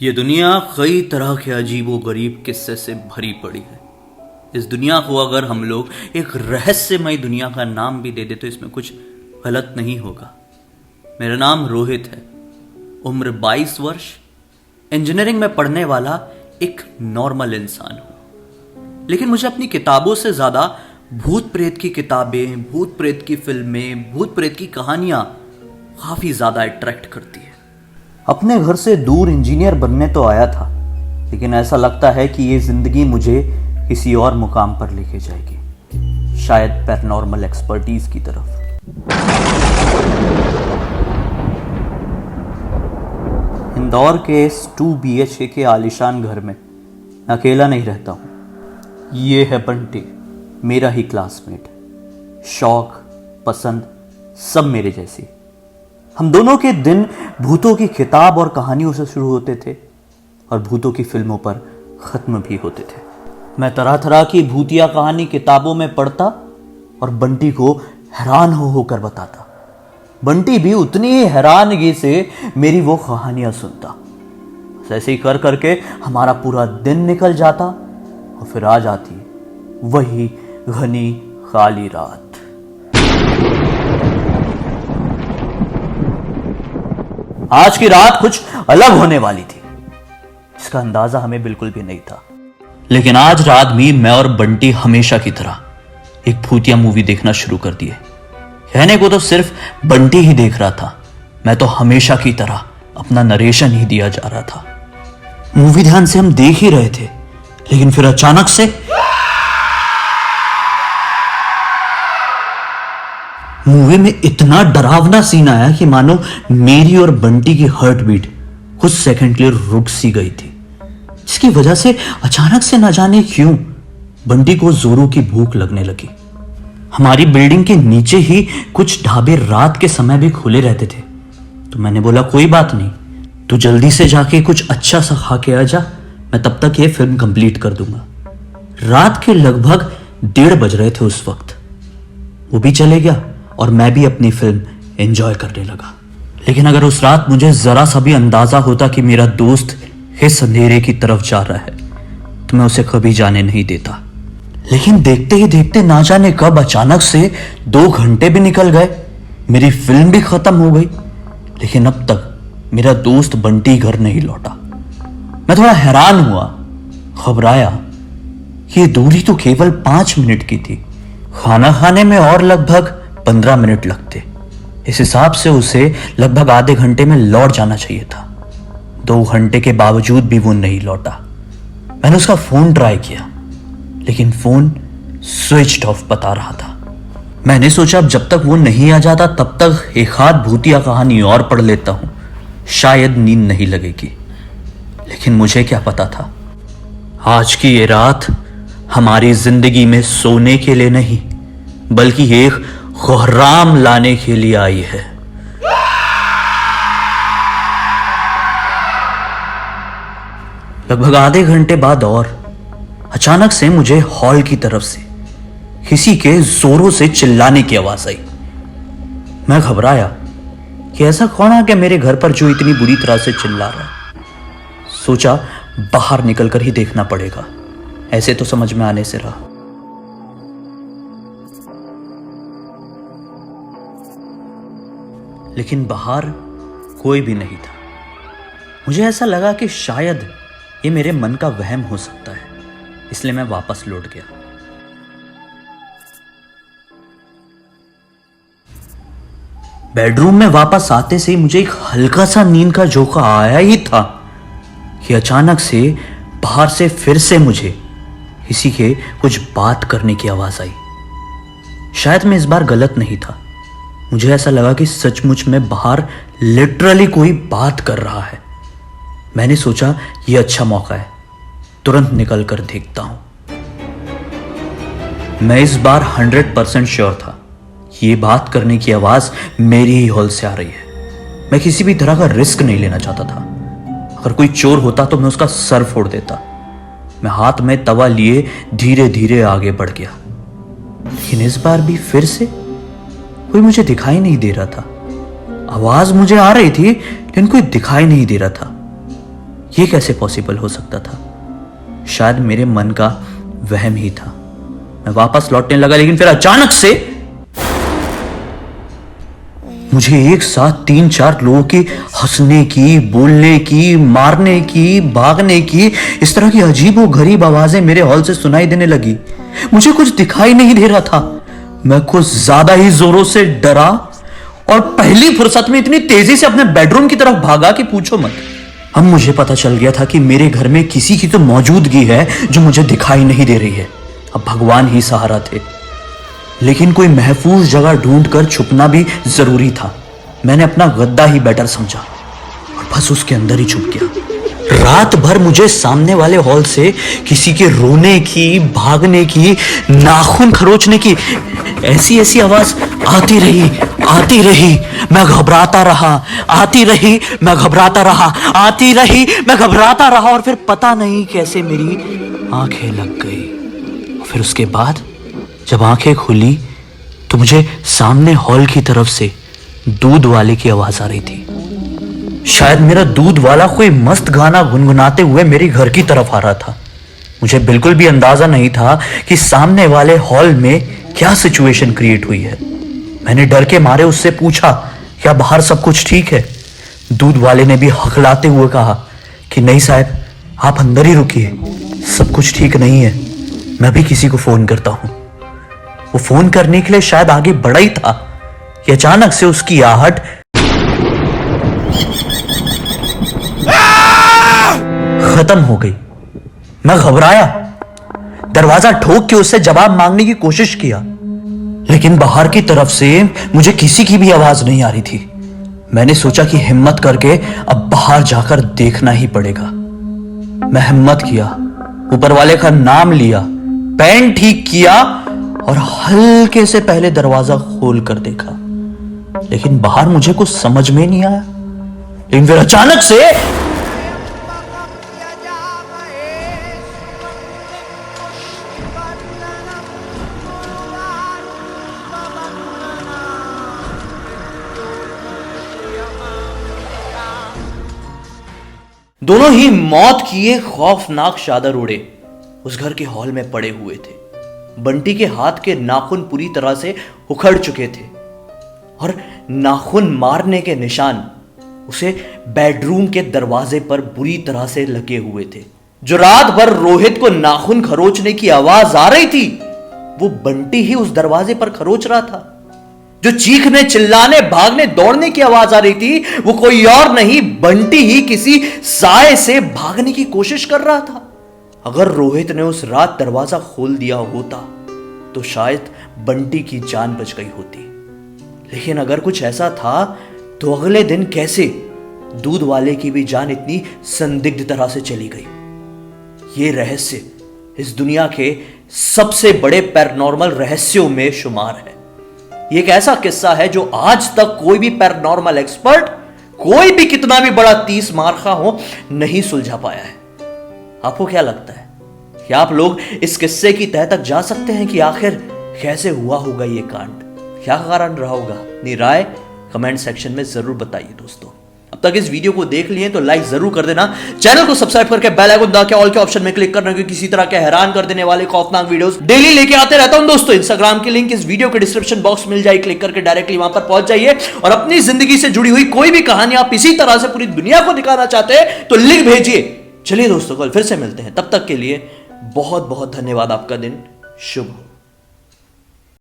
ये दुनिया कई तरह के अजीबो गरीब किस्से से भरी पड़ी है। इस दुनिया को अगर हम लोग एक रहस्यमय दुनिया का नाम भी दे दे तो इसमें कुछ गलत नहीं होगा। मेरा नाम रोहित है, उम्र 22 वर्ष, इंजीनियरिंग में पढ़ने वाला एक नॉर्मल इंसान हूं। लेकिन मुझे अपनी किताबों से ज्यादा भूत प्रेत की किताबें, भूत प्रेत की फिल्में, भूत प्रेत की कहानियां काफी ज्यादा अट्रैक्ट करती है। अपने घर से दूर इंजीनियर बनने तो आया था, लेकिन ऐसा लगता है कि ये जिंदगी मुझे किसी और मुकाम पर लेके जाएगी, शायद पैरानॉर्मल एक्सपर्टीज की तरफ। इंदौर के इस 2 BHK के आलीशान घर में अकेला नहीं रहता हूं। ये है बंटी, मेरा ही क्लासमेट। शौक, पसंद सब मेरे जैसी। हम दोनों के दिन भूतों की किताब और कहानियों से शुरू होते थे और भूतों की फिल्मों पर खत्म भी होते थे। मैं तरह तरह की भूतिया कहानी किताबों में पढ़ता और बंटी को हैरान होकर बताता। बंटी भी उतनी ही हैरानगी से मेरी वो कहानियां सुनता। ऐसे ही कर करके हमारा पूरा दिन निकल जाता और फिर आ जाती वही घनी खाली रात। आज की रात कुछ अलग होने वाली थी, इसका अंदाजा हमें बिल्कुल भी नहीं था। लेकिन आज रात भी मैं और बंटी हमेशा की तरह एक भूतिया मूवी देखना शुरू कर दिए। कहने को तो सिर्फ बंटी ही देख रहा था, मैं तो हमेशा की तरह अपना नरेशन ही दिया जा रहा था। मूवी ध्यान से हम देख ही रहे थे, लेकिन फिर अचानक से मूवी में इतना डरावना सीन आया कि मानो मेरी और बंटी की हार्ट बीट कुछ सेकंड के लिए रुक सी गई थी, जिसकी वजह से अचानक से न जाने क्यों बंटी को जोरों की भूख लगने लगी। हमारी बिल्डिंग के नीचे ही कुछ ढाबे रात के समय भी खुले रहते थे, तो मैंने बोला कोई बात नहीं, तू जल्दी से जाके कुछ अच्छा सा खा के आ जा, मैं तब तक ये फिल्म कंप्लीट कर दूंगा। रात के लगभग 1:30 बज रहे थे उस वक्त। वो भी चले गया और मैं भी अपनी फिल्म एंजॉय करने लगा। लेकिन अगर उस रात मुझे जरा सा भी अंदाजा होता कि मेरा दोस्त इस अंधेरे की तरफ जा रहा है तो मैं उसे कभी जाने नहीं देता। लेकिन देखते ही देखते ना जाने कब अचानक से 2 घंटे भी निकल गए, मेरी फिल्म भी खत्म हो गई, लेकिन अब तक मेरा दोस्त बंटी घर नहीं लौटा। मैं थोड़ा हैरान हुआ, घबराया कि ये दूरी तो केवल 5 मिनट की थी, खाना खाने में और लगभग 15 मिनट लगते। इस हिसाब से उसे लगभग आधे घंटे में लौट जाना चाहिए था। 2 घंटे के बावजूद भी वो नहीं लौटा। मैंने उसका फोन ट्राई किया, लेकिन फोन स्विच्ड ऑफ बता रहा था। मैंने सोचा अब जब तक वो नहीं आ जाता तब तक एक आध भूतिया कहानी और पढ़ लेता हूं, शायद नींद नहीं लगेगी। लेकिन मुझे क्या पता था, आज की ये रात हमारी जिंदगी में सोने के लिए नहीं बल्कि एक कोहराम लाने के लिए आई है। लगभग आधे घंटे बाद और अचानक से मुझे हॉल की तरफ से किसी के जोरों से चिल्लाने की आवाज आई। मैं घबराया कि ऐसा कौन आ गया मेरे घर पर जो इतनी बुरी तरह से चिल्ला रहा है। सोचा बाहर निकलकर ही देखना पड़ेगा, ऐसे तो समझ में आने से रहा। लेकिन बाहर कोई भी नहीं था। मुझे ऐसा लगा कि शायद ये मेरे मन का वहम हो सकता है, इसलिए मैं वापस लौट गया। बेडरूम में वापस आते से मुझे एक हल्का सा नींद का झोंका आया ही था कि अचानक से बाहर से फिर से मुझे किसी के कुछ बात करने की आवाज आई। शायद मैं इस बार गलत नहीं था, मुझे ऐसा लगा कि सचमुच में बाहर लिटरली कोई बात कर रहा है। मैंने सोचा यह अच्छा मौका है, तुरंत निकल कर देखता हूं। मैं इस बार 100% श्योर था कि यह बात करने की आवाज मेरी ही हॉल से आ रही है। मैं किसी भी तरह का रिस्क नहीं लेना चाहता था। अगर कोई चोर होता तो मैं उसका सर फोड़ देता। मैं हाथ में तवा लिए धीरे धीरे आगे बढ़ गया, लेकिन इस बार भी फिर से कोई मुझे दिखाई नहीं दे रहा था। आवाज मुझे आ रही थी लेकिन कोई दिखाई नहीं दे रहा था। ये कैसे पॉसिबल हो सकता था? शायद मेरे मन का वहम ही था। मैं वापस लौटने लगा, लेकिन फिर अचानक से मुझे एक साथ 3-4 लोगों की हंसने की, बोलने की, मारने की, भागने की, इस तरह की अजीबो गरीब आवाजें मेरे हॉल से सुनाई देने लगी। मुझे कुछ दिखाई नहीं दे रहा था। मैं कुछ ज्यादा ही जोरों से डरा और पहली फुर्सत में इतनी तेजी से अपने बेडरूम की तरफ भागा कि पूछो मत। अब मुझे पता चल गया था कि मेरे घर में किसी की तो मौजूदगी है जो मुझे दिखाई नहीं दे रही है। अब भगवान ही सहारा थे, लेकिन कोई महफूज जगह ढूंढकर छुपना भी जरूरी था। मैंने अपना गद्दा ही बेटर समझा और बस उसके अंदर ही छुप गया। रात भर मुझे सामने वाले हॉल से किसी के रोने की, भागने की, नाखून खरोचने की ऐसी ऐसी आवाज आती रही। मैं घबराता रहा, आती रही, मैं घबराता रहा, आती रही, मैं घबराता रहा और फिर पता नहीं कैसे मेरी आंखें लग गई। फिर उसके बाद जब आंखें खुली तो मुझे सामने हॉल की तरफ से दूध वाले की आवाज आ रही थी। शायद मेरा दूध वाला कोई मस्त गाना गुनगुनाते हुए मेरी घर की तरफ आ रहा था। मुझे बिल्कुल भी अंदाजा नहीं था कि सामने वाले हॉल में क्या सिचुएशन क्रिएट हुई है। मैंने डर के मारे उससे पूछा, क्या बाहर सब कुछ ठीक है? दूध वाले ने भी हकलाते हुए कहा कि नहीं साहब, आप अंदर ही रुकिए, सब कुछ ठीक नहीं है, मैं भी किसी को फोन करता हूं। वो फोन करने के लिए शायद आगे बढ़ा ही था कि अचानक से उसकी आहट खत्म हो गई। मैं घबराया, दरवाजा ठोक के उससे जवाब मांगने की कोशिश किया, लेकिन बाहर की तरफ से मुझे किसी की भी आवाज नहीं आ रही थी। मैंने सोचा कि हिम्मत करके अब बाहर जाकर देखना ही पड़ेगा। मैं हिम्मत किया, ऊपर वाले का नाम लिया, पेन ठीक किया और हल्के से पहले दरवाजा खोल कर देखा, लेकिन बाहर मुझे कुछ समझ में नहीं आया। लेकिन फिर अचानक से दोनों ही मौत की एक खौफनाक चादर उड़े उस घर के हॉल में पड़े हुए थे। बंटी के हाथ के नाखून पूरी तरह से उखड़ चुके थे और नाखून मारने के निशान उसे बेडरूम के दरवाजे पर बुरी तरह से लगे हुए थे। जो रात भर रोहित को नाखून खरोचने की आवाज आ रही थी, वो बंटी ही उस दरवाजे पर खरोच रहा था। जो चीखने, चिल्लाने, भागने, दौड़ने की आवाज आ रही थी, वो कोई और नहीं, बंटी ही किसी साए से भागने की कोशिश कर रहा था। अगर रोहित ने उस रात दरवाजा खोल दिया होता तो शायद बंटी की जान बच गई होती, लेकिन अगर कुछ ऐसा था तो अगले दिन कैसे दूध वाले की भी जान इतनी संदिग्ध तरह से चली गई? ये रहस्य इस दुनिया के सबसे बड़े पैरानॉर्मल रहस्यों में शुमार है। ये एक ऐसा किस्सा है जो आज तक कोई भी पैरानॉर्मल एक्सपर्ट, कोई भी कितना भी बड़ा 30 मार्का हो, नहीं सुलझा पाया है। आपको क्या लगता है? क्या आप लोग इस किस्से की तह तक जा सकते हैं कि आखिर कैसे हुआ होगा ये कांड? क्या कारण रहा होगा? अपनी राय कमेंट सेक्शन में जरूर बताइए दोस्तों। अब तक इस वीडियो को देख लिए तो लाइक जरूर कर देना, चैनल को सब्सक्राइब करके बेल आइकन दबा के ऑल के ऑप्शन में क्लिक करना, क्योंकि किसी तरह के हैरान कर देने वाले खौफनाक वीडियोस डेली लेके आते रहता हूं दोस्तों। इंस्टाग्राम की लिंक इस वीडियो के डिस्क्रिप्शन बॉक्स मिल जाए, क्लिक करके डायरेक्टली वहां पर पहुंच जाइए और अपनी जिंदगी से जुड़ी हुई कोई भी कहानी आप इसी तरह से पूरी दुनिया को दिखाना चाहते हैं तो लिंक भेजिए। चलिए दोस्तों, कल फिर से मिलते हैं, तब तक के लिए बहुत बहुत धन्यवाद। आपका दिन शुभ हो।